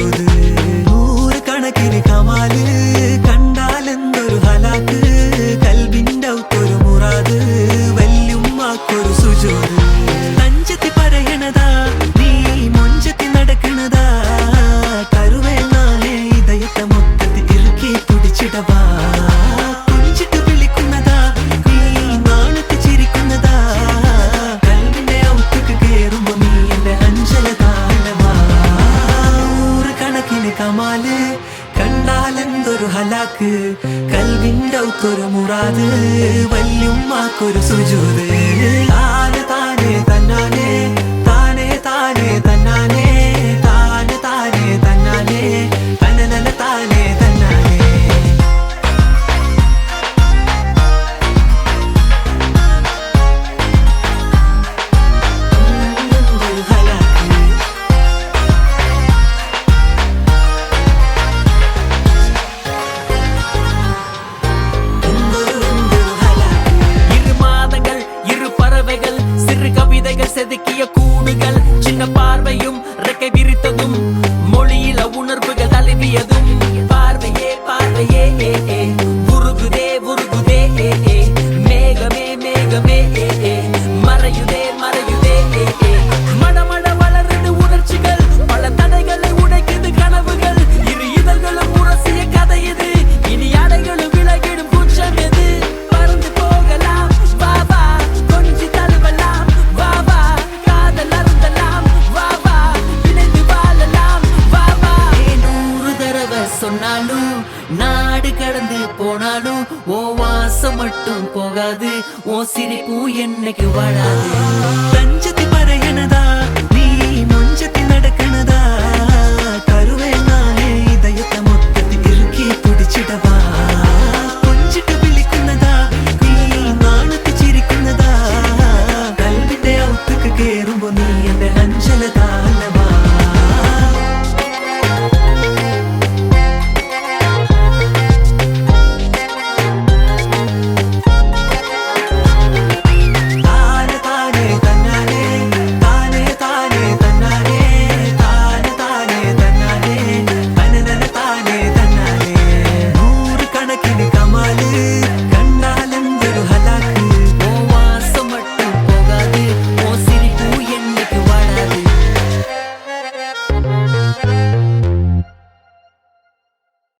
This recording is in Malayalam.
സുജൂദ് നൂറുകണക്കിന് കമാല് കണ്ടാലെന്തൊരു ഹലാക്ക് കൽബിന്റെ ഔത്തൊരു മുറാദ് വല്യുമ്മാക്കൊരു സുജൂദ് തഞ്ചത്തി പറയണതാ നീ മൊഞ്ചത്തി നടക്കണതാ തരുവേ നാളെ ഇതയത്തെ മൊത്തത്തിൽ ഇറുക്കി പിടിച്ചിടവാ കുഞ്ചിട്ട് വിളിക്കുന്നതാ നീ നാണത്ത് ചിരിക്കുന്നതാ കൽബിന്റെ ഔത്തൊക്കെ കേറുമ്പോ നീ എന്റെ അഞ്ചല താളവാ നൂറുകണക്കിന് കമാല് കണ്ടാലെന്തൊരു ഹലാക്ക് കൽബിന്റെ ഔത്തൊരു മുറാദ് വല്യുമ്മാക്കൊരു സുജൂദ് താനെ താനെ തന്നാനെ താനെ താനെ തന്നാനെ താനെ താനെ തന്നാനെ തനനന താനെ തന്നാനെ എന്തൊരു ഹലാക്ക് செதுக்கிய கூடுகள் சின்ன பார்வையும் ரெக்கை விரித்ததும் மொழியில உணர்வுகள் தழுவியதும் பார்வையே பார்வையே உருகுதே உருகுதே மேகமே மேகமே மறையுதே மறையுதே மடமட வளருது உணர்ச்சிகள் பல தடைகளை உடைக்குது கனவுகள் இரு இதழ்களும் உரசிய கதை இது இனி அடைகளும் விலகிடும் குற்றம் எது பறந்து போகலாம் பாபா கொஞ்சி தழுவலாம் சொன்னாலும் நாடு கடந்து போனாலும் ஓ வாசம் மட்டும் போகாது ஓ சிரிப்பு என்னைக்கு வாழாது தஞ்சத்தி பறையனதா